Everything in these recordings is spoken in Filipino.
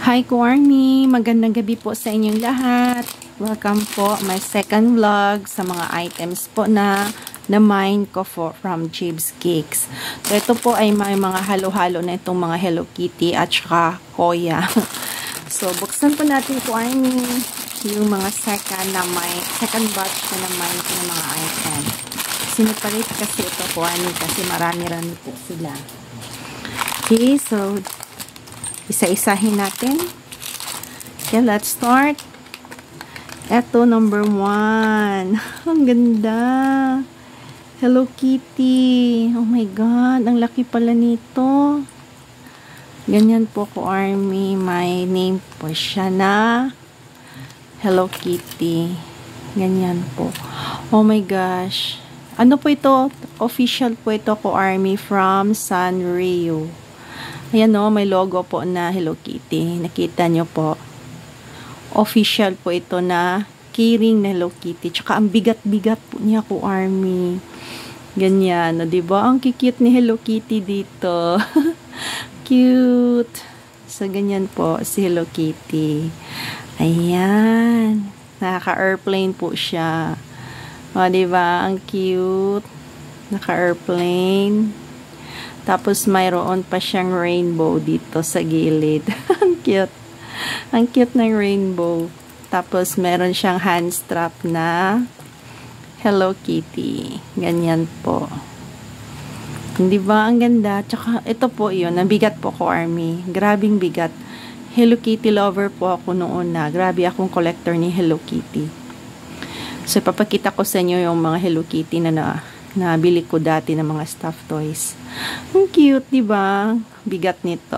Hi Kuarmy! Magandang gabi po sa inyong lahat. Welcome po my second vlog sa mga items po na mine ko from Jibs Cakes. So ito po ay may mga halo-halo na itong mga Hello Kitty at saka Koya. So buksan po natin Kuarmy yung mga second batch na mine ko ng mga items. Sinupalit kasi ito Kuarmy kasi marami-rami po sila. Okay, so isa-isahin natin. Okay, let's start. Eto, number 1. Ang ganda. Hello Kitty. Oh my God. Ang laki pala nito. Ganyan po ko, Army. May name po siya na Hello Kitty. Ganyan po. Oh my gosh. Ano po ito? Official po ito ko, Army, from Sanrio. Ayan o, may logo po na Hello Kitty. Nakita nyo po. Official po ito na keyring na Hello Kitty. Tsaka ang bigat-bigat po niya ko, Army. Ganyan. O, diba? Ang cute ni Hello Kitty dito. Cute. So, ganyan po si Hello Kitty. Ayan. Naka-airplane po siya. O, diba? Ang cute. Naka-airplane. Tapos, mayroon pa siyang rainbow dito sa gilid. Ang cute. Ang cute ng rainbow. Tapos, meron siyang hand strap na Hello Kitty. Ganyan po. Hindi ba? Ang ganda. Tsaka, ito po yun. Ang bigat po ko, Army. Grabing bigat. Hello Kitty lover po ako noon na. Grabe akong collector ni Hello Kitty. So, ipapakita ko sa inyo yung mga Hello Kitty na nabili ko dati ng mga stuffed toys. Ang cute, diba? Bigat nito.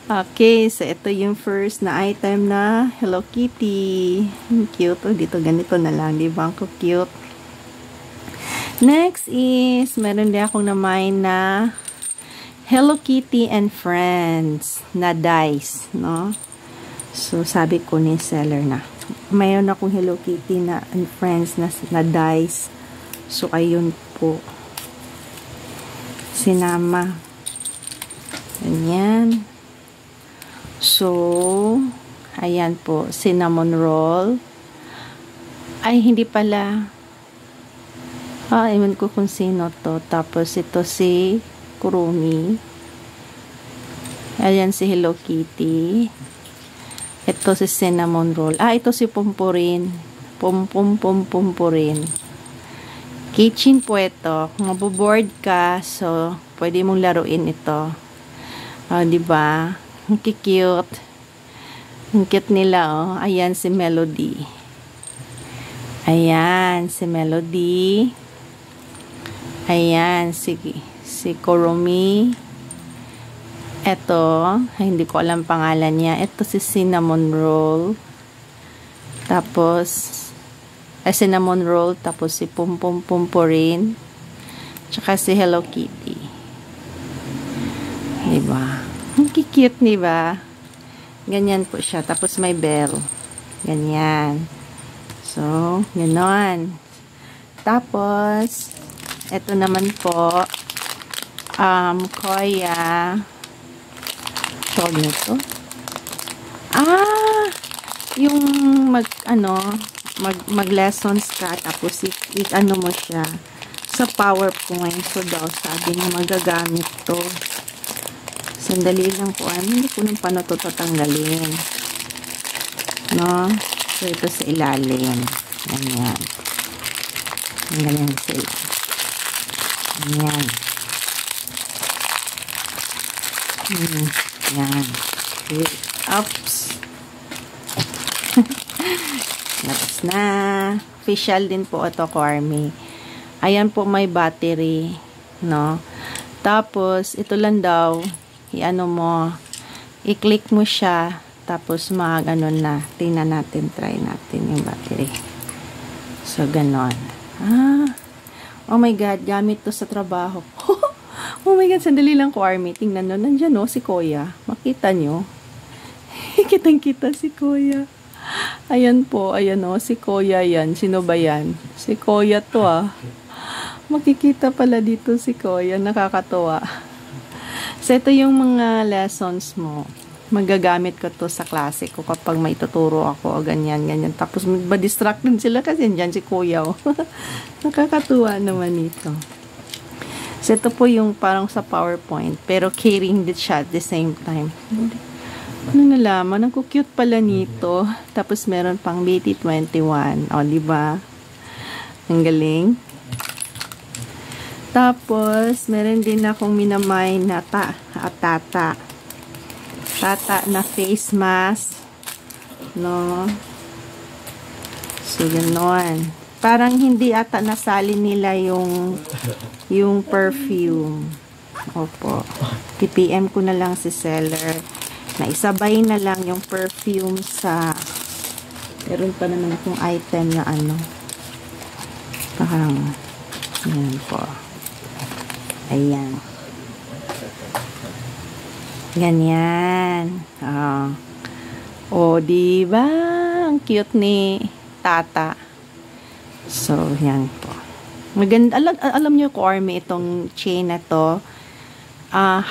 Okay, so ito yung first na item na Hello Kitty. Ang cute. Oh, dito ganito na lang, diba? Ang cute. Next is, meron din akong na-mine na Hello Kitty and Friends na dice, no? So, sabi ko ni seller na, mayroon akong Hello Kitty na and Friends na dice. So, ayun po. Sinama. Ganyan. So, ayan po. Cinnamon roll. Ay, hindi pala. Ewan ko kung sino to. Tapos, ito si Kurumi. Ayan si Hello Kitty. Ito si cinnamon roll. Ito si Pumpurin. Pumpurin. Kitchen po ito. Kung maboboard ka, so, pwede mong laruin ito. Diba? Ang cute. Ang cute nila, oh. Ayan si Melody. Ayan si Melody. Ayan si Kurumi. Ito, hindi ko alam pangalan niya. Ito si cinnamon roll. Tapos, cinnamon roll, tapos si Pumpurin, tsaka si Hello Kitty. Diba? Ang cute, diba? Ganyan po siya. Tapos may bell. Ganyan. So, ganon. Tapos, eto naman po, Koya. Tawag nito. Yung mag-lessons ka, tapos ano mo siya sa PowerPoint. So daw, sabi niya magagamit to. Sandali lang po. Hindi ko nung paano to tatanggalin. No? So, ito sa ilalim. Ganyan. Ganyan sa ilalim. Ganyan. Yan. Oops. Tapos na. Official din po ito ko, Army. Ayan po may battery. No? Tapos, ito lang daw. I-ano mo. I-click mo siya. Tapos, mag-ano na. Tingnan natin. Try natin yung battery. So, ganon. Oh my God. Gamit to sa trabaho. Oh my God. Sandali lang ko, Army. Tingnan nyo. Nandyan si Koya. Makita nyo. Kitang-kita si Koya. Ayan po, ayan si Koya yan. Sino ba yan? Si Koya to Makikita pala dito si Koya. Nakakatuwa. So, ito yung mga lessons mo. magagamit ko to sa klase ko kapag may tuturo ako o ganyan. Tapos ma-distract din sila kasi dyan si kuya. Oh. Nakakatuwa naman ito. So, ito po yung parang sa PowerPoint. Pero carrying din siya at the same time. Ano nalaman? Ang cute pala nito. Tapos meron pang BT21. O, diba? Ang galing. Tapos, meron din akong minamay na tata na face mask. No? So, gano'n. Parang hindi ata nasali nila yung perfume. Opo. PPM ko na lang si seller. Naisabay na lang yung perfume sa meron pa naman akong item na ano. Parang yan po. Ayan. Ganyan. Diba? Ang cute ni Tata. So, yan po. Maganda. Alam nyo ko, Army, itong chain na to,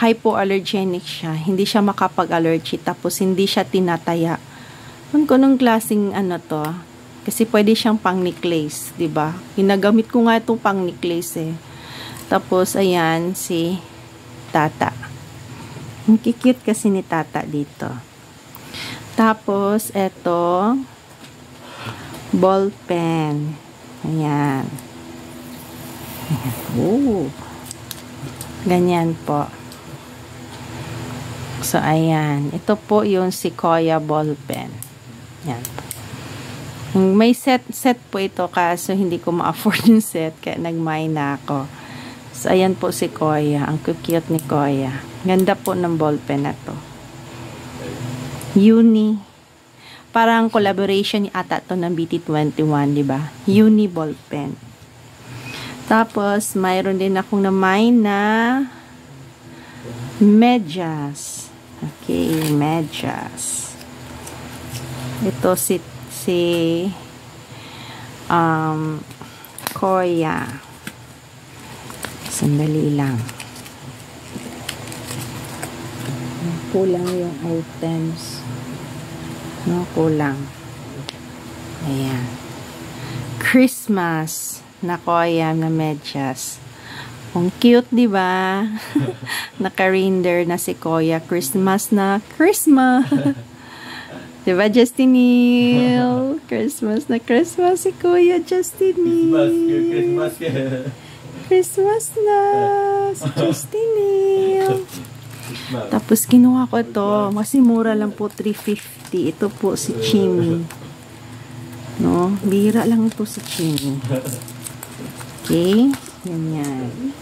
hypoallergenic siya. Hindi siya makapag-allergy. Tapos, hindi siya tinataya. Ko nung klaseng ano to. Kasi pwede siyang pang-necklace, diba? Ginagamit ko nga itong pang-necklace eh. Tapos, ayan, si Tata. Ang cute kasi ni Tata dito. Tapos, eto, ball pen. Ayan. Oh. Ganyan po. So, ayan. Ito po yung Sequoia ball pen. Ayan. May set po ito kaso hindi ko ma-afford yung set kaya nag-mine na ako. So, ayan po si Koya. Ang cute ni Koya. Ganda po ng ball pen na to. Uni. Parang collaboration ni ata to ng BT21, di ba? Uni ball pen. Tapos, mayroon din akong na-mine na medyas. Okay, medyas. Ito si Koya. Sandali lang. Kulang yung items. No, kulang. Ayan. Christmas na Koya na medyas. Ang cute, di ba? Naka-reindeer na si Koya. Christmas na Christmas. Di ba, Justin Neil? Christmas na Christmas si Kuya Justin Neil. Christmas na si Justin Neil. Tapos kinuha ko ito. Kasi mura lang po, 350. Ito po si Chimmy. No? Bira lang ito si Chimmy. Okay? Ganyan.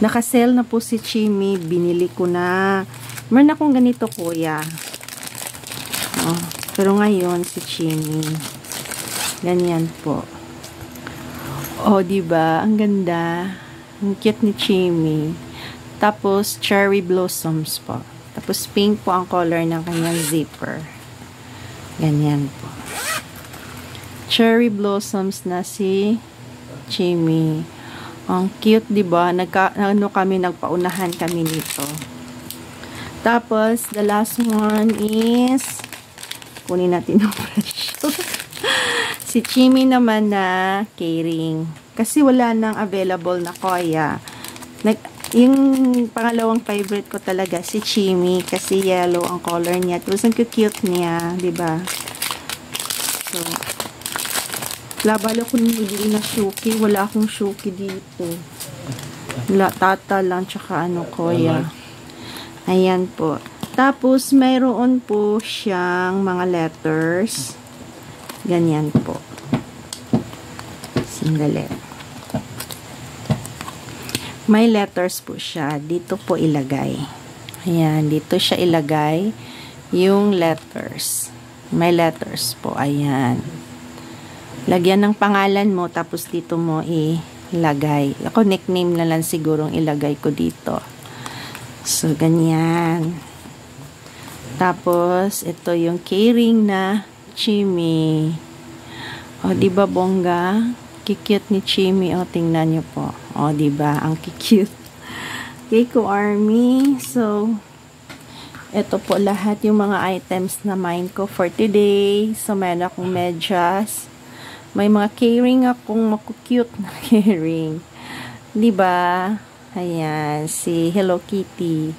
Naka-sell na po si Chimmy. Binili ko na. Meron akong ganito, kuya. Oh, pero ngayon si Chimmy. Ganyan po. Oh, diba? Ang ganda. Ang cute ni Chimmy. Tapos cherry blossoms po. Tapos pink po ang color ng kanyang zipper. Ganyan po. Cherry blossoms na si Chimmy. Ang cute, diba? Nagpaunahan kami nito. Tapos the last one is kunin natin yung presyo. Si Chimmy naman na keyring. Kasi wala nang available na Koya. Yung pangalawang favorite ko talaga, si Chimmy. Kasi yellow ang color niya. Tapos ang cute niya. Diba? So, labalo ko nilili na Shuki. Wala akong Shuki dito. Wala, Tata lang. Tsaka ano, Koya. Ayan po. Tapos, mayroon po siyang mga letters. Ganyan po. Sandali. May letters po siya. Dito po ilagay. Ayan. Dito siya ilagay yung letters. May letters po. Ayan. Lagyan ng pangalan mo. Tapos, dito mo ilagay. Ako, nickname na lang sigurong ilagay ko dito. So, ganyan. Tapos, ito yung keyring na Chimmy. O, diba bongga? Kikute ni Chimmy. O, tingnan nyo po. O, diba? Ang kikute. Okay, ko Army. So, Ito po lahat yung mga items na mine ko for today. So, meron akong medyas. May mga keyring akong makukute na keyring. Diba? Ayan, si Hello Kitty.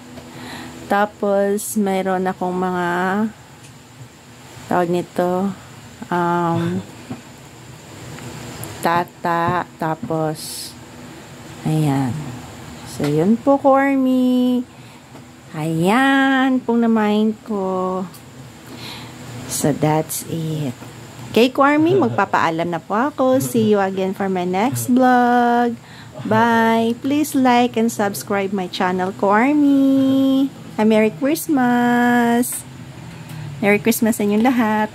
Tapos, mayroon akong mga tawag nito, tata. Tapos, ayan. So, yun po, Cormy. Ayan, pong na-mine ko. So, that's it. Okay, Cormy, magpapaalam na po ako. See you again for my next vlog. Bye. Please like and subscribe my channel, Cormy. Merry Christmas. Merry Christmas sa inyong lahat.